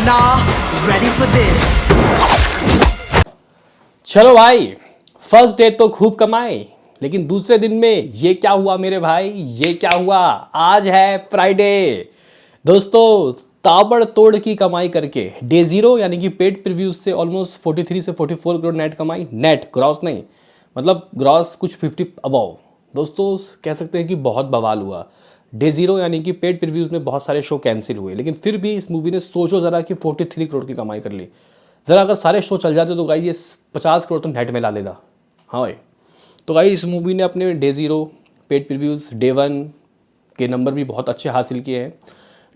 Nah, ready for this. चलो भाई, first day तो खूब कमाए, लेकिन दूसरे दिन में ये क्या हुआ मेरे भाई, ये क्या हुआ। आज है फ्राइडे दोस्तों। ताबड़तोड़ की कमाई करके डे जीरो यानी कि पेड प्रीव्यूज से ऑलमोस्ट 43 से 44 करोड़ नेट कमाई। नेट, ग्रॉस नहीं, मतलब ग्रॉस कुछ 50 अबव। दोस्तों कह सकते हैं कि बहुत बवाल हुआ। डे जीरो यानी कि पेड प्रीव्यूज में बहुत सारे शो कैंसिल हुए, लेकिन फिर भी इस मूवी ने सोचो ज़रा कि 43 करोड़ की कमाई कर ली। ज़रा अगर सारे शो चल जाते तो गाइस ये 50 करोड़ तो नेट में ला लेता। हाँ भाई, तो गाइस इस मूवी ने अपने day zero paid previews day one के नंबर भी बहुत अच्छे हासिल किए हैं।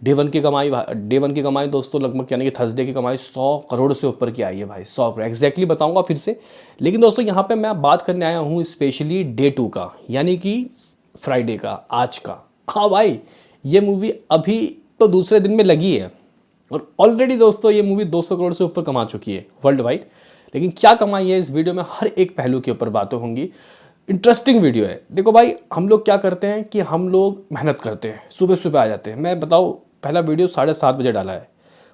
डे वन की कमाई दोस्तों लगभग यानी कि थर्सडे की कमाई 100 करोड़ से ऊपर की आई है भाई। 100 करोड़ एग्जैक्टली बताऊंगा फिर से, लेकिन दोस्तों यहाँ पे मैं बात करने आया हूँ स्पेशली डे टू का, यानी कि फ्राइडे का, आज का। हाँ भाई, ये मूवी अभी तो दूसरे दिन में लगी है और ऑलरेडी दोस्तों ये मूवी 200 करोड़ से ऊपर कमा चुकी है वर्ल्ड वाइड। लेकिन क्या कमाई है, इस वीडियो में हर एक पहलू के ऊपर बातें होंगी। इंटरेस्टिंग वीडियो है। देखो भाई, हम लोग क्या करते हैं कि हम लोग मेहनत करते हैं, सुबह सुबह आ जाते हैं। मैं बताऊँ, पहला वीडियो 7:30 बजे डाला है।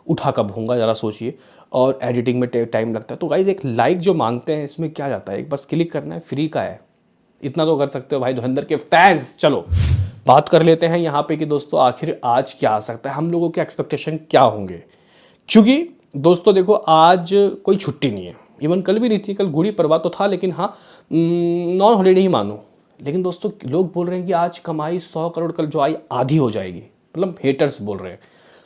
उठा कब होऊंगा ज़रा सोचिए, और एडिटिंग में टाइम लगता है। तो गाइज एक लाइक जो मांगते हैं इसमें क्या जाता है, एक बस क्लिक करना है, फ्री का है। इतना तो कर सकते हो भाई धुरंधर के फैंस। चलो बात कर लेते हैं यहाँ पे कि दोस्तों आखिर आज क्या आ सकता है, हम लोगों के एक्सपेक्टेशन क्या होंगे। क्योंकि दोस्तों देखो, आज कोई छुट्टी नहीं है, इवन कल भी नहीं थी। कल गुड़ी पड़वा तो था, लेकिन हाँ नॉन हॉलीडे ही मानो। लेकिन दोस्तों लोग बोल रहे हैं कि आज कमाई 100 करोड़ कल जो आई आधी हो जाएगी, मतलब हेटर्स बोल रहे हैं।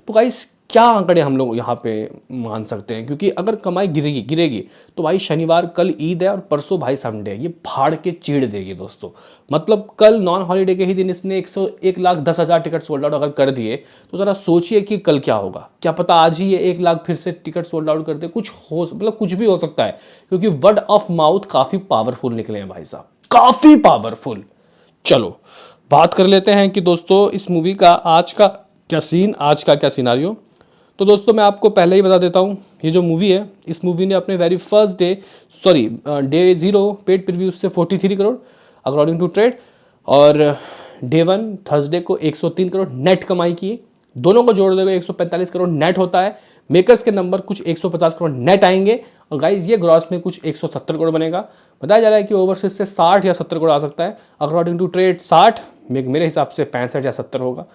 तो गाइस क्या आंकड़े हम लोग यहाँ पे मान सकते हैं, क्योंकि अगर कमाई गिरेगी तो भाई शनिवार, कल ईद है और परसों भाई संडे है, ये फाड़ के चीड़ देगी दोस्तों। मतलब कल नॉन हॉलीडे के ही दिन इसने 1,10,000 टिकट सोल्ड आउट अगर कर दिए, तो ज़रा सोचिए कि कल क्या होगा। क्या पता आज ही ये 1 लाख फिर से टिकट सोल्ड आउट कर दे, मतलब कुछ भी हो सकता है, क्योंकि वर्ड ऑफ माउथ काफ़ी पावरफुल निकले हैं भाई साहब, काफ़ी पावरफुल। चलो बात कर लेते हैं कि दोस्तों इस मूवी का आज का क्या सीन, आज का क्या सिनारियो। तो दोस्तों मैं आपको पहले ही बता देता हूँ, ये जो मूवी है, इस मूवी ने अपने very first day zero paid previews से 43 करोड़ अकॉर्डिंग टू ट्रेड, और डे वन थर्सडे को 103 करोड़ नेट कमाई की। दोनों को जोड़ देगा 145 करोड़ नेट होता है। मेकर्स के नंबर कुछ 150 करोड़ नेट आएंगे, और गाइज ये ग्रॉस में कुछ 170 करोड़ बनेगा। बताया जा रहा है कि ओवरसीज से 60 या 70 करोड़ आ सकता है। अकॉर्डिंग टू ट्रेड 60, मेरे हिसाब से 65 या 70 होगा।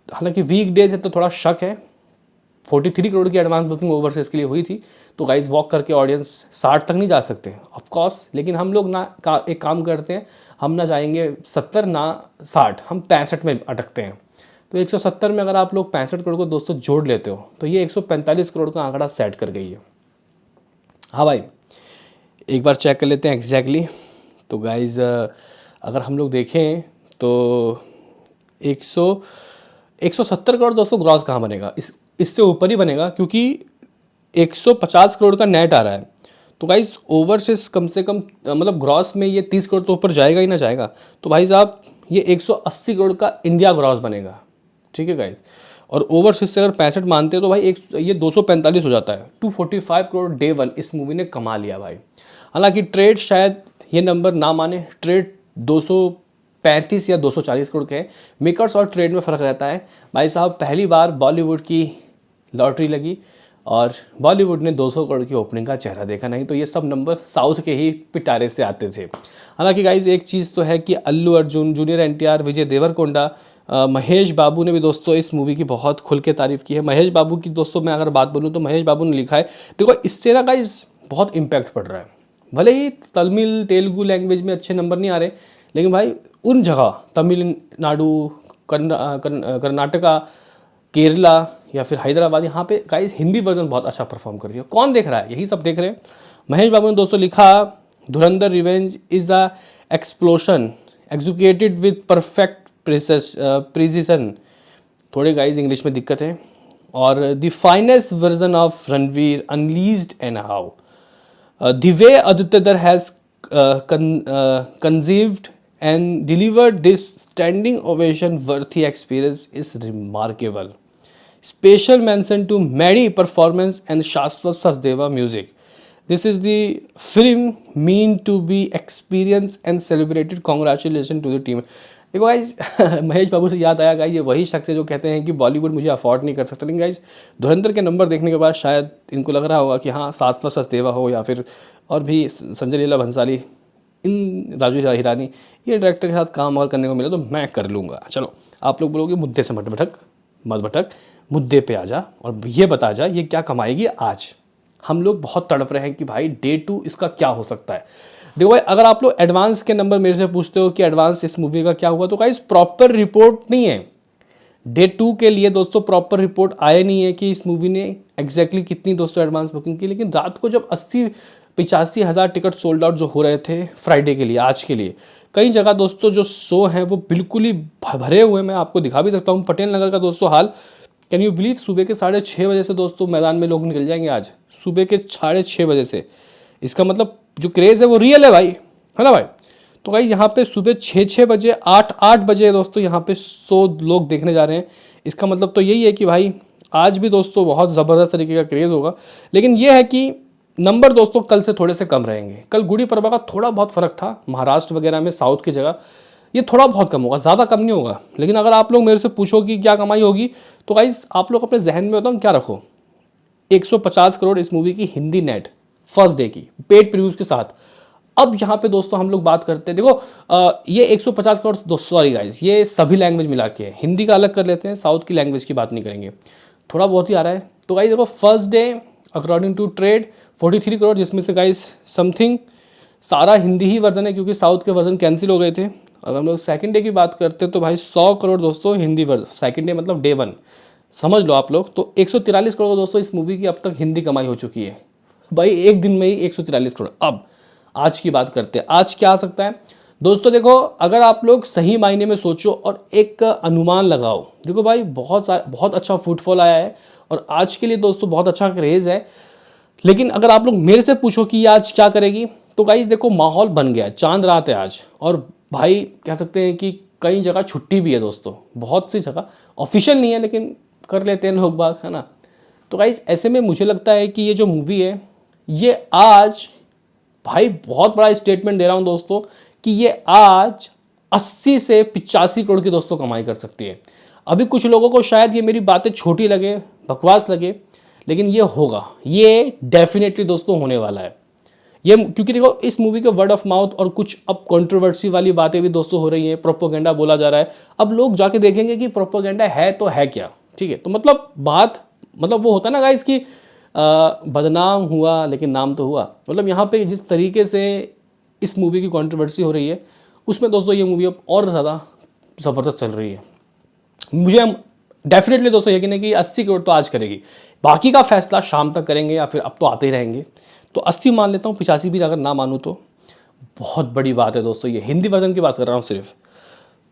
हालांकि वीक डेज है तो थोड़ा शक है। 43 करोड़ की एडवांस बुकिंग ओवरसीज के लिए हुई थी, तो गाइज वॉक करके ऑडियंस 60 तक नहीं जा सकते ऑफ कोर्स, लेकिन हम लोग एक काम करते हैं, हम ना जाएंगे 70 ना 60, हम 65 में अटकते हैं। तो 170 में अगर आप लोग 65 करोड़ को दोस्तों जोड़ लेते हो तो ये 145 करोड़ का आंकड़ा सेट कर गई है। हाँ भाई, एक बार चेक कर लेते हैं एग्जैक्टली। तो गाइज अगर हम लोग देखें तो 170 करोड़ दोस्तों ग्रॉस कहाँ बनेगा, इससे ऊपर ही बनेगा, क्योंकि 150 करोड़ का नेट आ रहा है। तो गाइस ओवरसीज कम से कम मतलब ग्रॉस में ये 30 करोड़ तो ऊपर जाएगा ही ना जाएगा। तो भाई साहब ये 180 करोड़ का इंडिया ग्रॉस बनेगा, ठीक है गाइस। और ओवरसीज से अगर 65 मानते हैं तो भाई ये 245 हो जाता है। 245 करोड़ डे वन इस मूवी ने कमा लिया भाई। हालांकि ट्रेड शायद ये नंबर ना माने, ट्रेड 235 या 240 करोड़ के हैं। मेकर्स और ट्रेड में फ़र्क रहता है भाई साहब। पहली बार बॉलीवुड की लॉटरी लगी और बॉलीवुड ने 200 करोड़ की ओपनिंग का चेहरा देखा, नहीं तो ये सब नंबर साउथ के ही पिटारे से आते थे। हालांकि गाइज एक चीज़ तो है कि अल्लू अर्जुन, जूनियर एनटीआर, विजय देवरकोंडा, महेश बाबू ने भी दोस्तों इस मूवी की बहुत खुल के तारीफ़ की है। महेश बाबू की दोस्तों मैं अगर बात बोलूँ तो महेश बाबू ने लिखा है, देखो इससे ना गाइज बहुत इम्पैक्ट पड़ रहा है। भले ही तमिल तेलुगु लैंग्वेज में अच्छे नंबर नहीं आ रहे, लेकिन भाई उन जगह तमिलनाडु, कर्नाटका, केरला या फिर हैदराबाद, यहाँ पे गाइस हिंदी वर्जन बहुत अच्छा परफॉर्म कर रही है। कौन देख रहा है, यही सब देख रहे हैं। महेश बाबू ने दोस्तों लिखा, Dhurandhar revenge is a explosion executed with perfect precision. थोड़े गाइस इंग्लिश में दिक्कत है। और the finest version of Ranveer unleashed and how the way Aditya has conceived and delivered this standing ovation worthy experience is remarkable. Special mention to Mary performance and Shashwat Sachdeva music. This is the film mean to be experienced and celebrated. Congratulations to the team. देखो guys Mahesh बाबू से याद आया guys, ये वही शख्स है जो कहते हैं कि बॉलीवुड मुझे अफोर्ड नहीं कर सकता, लेकिन गाइज धुरंधर के नंबर देखने के बाद शायद इनको लग रहा होगा कि हाँ सास प्लस सचदेवा हो या फिर और भी संजय लीला भंसाली, इन राजू हिरानी, ये डायरेक्टर के साथ काम और करने को मिला तो मैं कर लूँगा। चलो आप लोग बोलोगे मुद्दे से मत भटक, मुद्दे पे आ जा और ये बता जा ये क्या कमाएगी आज। हम लोग बहुत तड़प रहे हैं कि भाई डे 2 इसका क्या हो सकता है। देखो भाई, अगर आप लोग एडवांस के नंबर मेरे से पूछते हो कि एडवांस इस मूवी का क्या हुआ, तो गाइस प्रॉपर रिपोर्ट नहीं है डे 2 के लिए दोस्तों, प्रॉपर रिपोर्ट आया नहीं है कि इस मूवी ने एग्जैक्टली कितनी दोस्तों एडवांस बुकिंग की। लेकिन रात को जब 80-85 हज़ार टिकट सोल्ड आउट जो हो रहे थे फ्राइडे के लिए, आज के लिए, कई जगह दोस्तों जो शो हैं वो बिल्कुल ही भरे हुए। मैं आपको दिखा भी सकता हूँ पटेल नगर का दोस्तों हाल। कैन यू बिलीव, सुबह के 6:30 बजे से दोस्तों मैदान में लोग निकल जाएंगे आज, सुबह के 6:30 बजे से। इसका मतलब जो क्रेज़ है वो रियल है भाई, है ना भाई। तो भाई यहाँ पे सुबह 6 बजे 8 बजे दोस्तों यहाँ पे 100 लोग देखने जा रहे हैं। इसका मतलब तो यही है कि भाई आज भी दोस्तों बहुत ज़बरदस्त तरीके का क्रेज़ होगा। लेकिन ये है कि नंबर दोस्तों कल से थोड़े से कम रहेंगे। कल गुड़ी पड़वा का थोड़ा बहुत फ़र्क था, महाराष्ट्र वगैरह में साउथ की जगह ये थोड़ा बहुत कम होगा, ज़्यादा कम नहीं होगा। लेकिन अगर आप लोग मेरे से पूछो कि क्या कमाई होगी, तो गाइस आप लोग अपने जहन में बताओ क्या रखो, 150 करोड़ इस मूवी की हिंदी नेट फर्स्ट डे की पेड प्रीव्यूज के साथ। अब यहाँ पे दोस्तों हम लोग बात करते हैं, देखो ये 150 करोड़ सॉरी गाइस, ये सभी लैंग्वेज मिला के है, हिंदी का अलग कर लेते हैं, साउथ की लैंग्वेज की बात नहीं करेंगे, थोड़ा बहुत ही आ रहा है। तो गाइस देखो first day according to trade 43 crore, जिसमें से गाइस समथिंग सारा हिंदी ही वर्जन है क्योंकि साउथ के वर्जन कैंसिल हो गए थे। अगर हम लोग सेकंड डे की बात करते हैं तो भाई 100 करोड़ दोस्तों हिंदी वर्जन, सेकंड डे मतलब डे 1 समझ लो आप लोग। तो 143 करोड़ दोस्तों इस मूवी की अब तक हिंदी कमाई हो चुकी है भाई, एक दिन में ही 143 करोड़। अब आज की बात करते हैं, आज क्या आ सकता है दोस्तों। देखो अगर आप लोग सही मायने में सोचो और एक अनुमान लगाओ, देखो भाई बहुत अच्छा फुटफॉल आया है और आज के लिए दोस्तों बहुत अच्छा क्रेज़ है। लेकिन अगर आप लोग मेरे से पूछो कि आज क्या करेगी, तो गाइस देखो माहौल बन गया है, चांद रात है आज, और भाई कह सकते हैं कि कई जगह छुट्टी भी है दोस्तों, बहुत सी जगह ऑफिशियल नहीं है लेकिन कर लेते हैं लोग बाग, है ना। तो गाइस ऐसे में मुझे लगता है कि ये जो मूवी है ये आज भाई बहुत बड़ा स्टेटमेंट दे रहा हूँ दोस्तों कि ये आज 80 से 85 करोड़ की दोस्तों कमाई कर सकती है। अभी कुछ लोगों को शायद ये मेरी बातें छोटी लगे, बकवास लगे, लेकिन ये होगा, ये डेफिनेटली दोस्तों होने वाला है ये। क्योंकि देखो इस मूवी के वर्ड ऑफ माउथ और कुछ अब कंट्रोवर्सी वाली बातें भी दोस्तों हो रही हैं, प्रोपोगेंडा बोला जा रहा है। अब लोग जाके देखेंगे कि प्रोपोगेंडा है तो है क्या, ठीक है। तो मतलब बात मतलब वो होता है ना गाइस कि बदनाम हुआ लेकिन नाम तो हुआ। मतलब यहाँ पे जिस तरीके से इस मूवी की कंट्रोवर्सी हो रही है उसमें दोस्तों ये मूवी अब और ज़्यादा ज़बरदस्त चल रही है। मुझे डेफिनेटली दोस्तों यकीन है कि 80 करोड़ तो आज करेगी, बाकी का फैसला शाम तक करेंगे या फिर अब तो आते ही रहेंगे। तो 80 मान लेता हूँ, 85 भी अगर ना मानूँ तो बहुत बड़ी बात है दोस्तों। ये हिंदी वर्जन की बात कर रहा हूँ सिर्फ।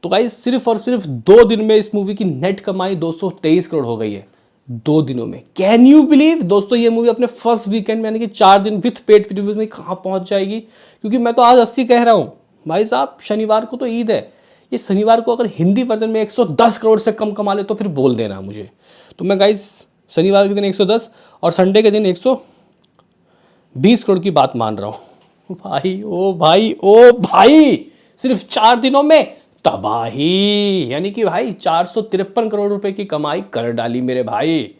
तो गाइस सिर्फ और सिर्फ 2 दिन में इस मूवी की नेट कमाई दोस्तों 23 करोड़ हो गई है, 2 दिनों में। कैन यू बिलीव दोस्तों, ये मूवी अपने फर्स्ट वीकेंड में यानी कि 4 दिन विथ पेड रिव्यूज में कहाँ पहुँच जाएगी। क्योंकि मैं तो आज 80 कह रहा हूँ भाई साहब, शनिवार को तो ईद है, ये शनिवार को अगर हिंदी वर्जन में 110 करोड़ से कम कमा ले तो फिर बोल देना मुझे। तो मैं गाइस शनिवार के दिन 110 और संडे के दिन 120 करोड़ की बात मान रहा हूँ भाई। ओ भाई ओ भाई, सिर्फ 4 दिनों में तबाही, यानी कि भाई 453 करोड़ रुपए की कमाई कर डाली मेरे भाई।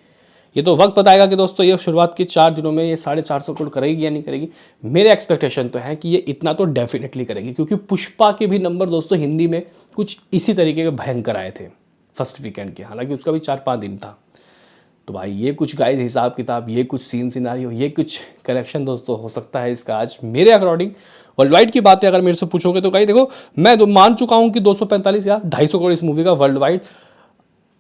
ये तो वक्त बताएगा कि दोस्तों ये शुरुआत के 4 दिनों में ये 450 करोड़ करेगी या नहीं करेगी। मेरे एक्सपेक्टेशन तो है कि ये इतना तो डेफिनेटली करेगी, क्योंकि पुष्पा के भी नंबर दोस्तों हिंदी में कुछ इसी तरीके के भयंकर आए थे फर्स्ट वीकेंड के, हालांकि उसका भी 4-5 दिन था। तो भाई ये कुछ गाइड हिसाब किताब, ये कुछ सीन सिनारियो, ये कुछ कलेक्शन दोस्तों हो सकता है इसका आज मेरे अकॉर्डिंग। वर्ल्ड वाइड की बातें अगर मेरे से पूछोगे तो गाइस देखो मैं तो मान चुका हूँ कि 245 या 250 करोड़ इस मूवी का वर्ल्ड वाइड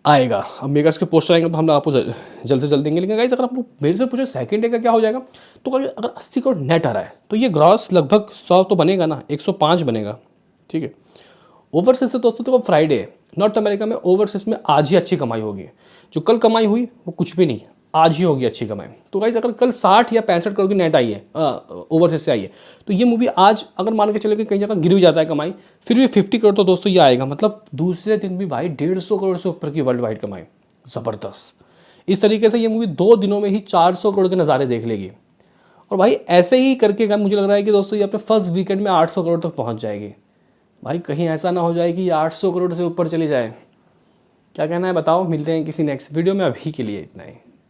आएगा। अब मेकर्स के पोस्टर आएंगे तो हम लोग आपको जल्द से जल्द देंगे। लेकिन गाइस अगर आप मेरे से पूछे सेकंड डे का क्या हो जाएगा, तो अगर 80 करोड़ नेट आ रहा है तो ये ग्रॉस लगभग 100 तो बनेगा ना, 105 बनेगा, ठीक है। ओवरसीज से दोस्तों देखो फ्राइडे है, नॉर्थ अमेरिका में ओवरसीज में आज ही अच्छी कमाई होगी। जो कल कमाई हुई वो कुछ भी नहीं, आज ही होगी अच्छी कमाई। तो गाइस अगर कल 60 या 65 करोड़ की नेट आई है ओवरसीज से आई है, तो ये मूवी आज अगर मान के चले कि कई जगह गिर भी जाता है कमाई, फिर भी 50 करोड़ तो दोस्तों ये आएगा। मतलब दूसरे दिन भी भाई 150 करोड़ से ऊपर की वर्ल्ड वाइड कमाई, ज़बरदस्त। इस तरीके से ये मूवी 2 दिनों में ही 400 करोड़ के नज़ारे देख लेगी। और भाई ऐसे ही करके मुझे लग रहा है कि दोस्तों ये अपने फर्स्ट वीकेंड में 800 करोड़ तक पहुँच जाएगी। भाई कहीं ऐसा ना हो जाए कि 800 करोड़ से ऊपर चली जाए। क्या कहना है बताओ, मिलते हैं किसी नेक्स्ट वीडियो में, अभी के लिए इतना ही।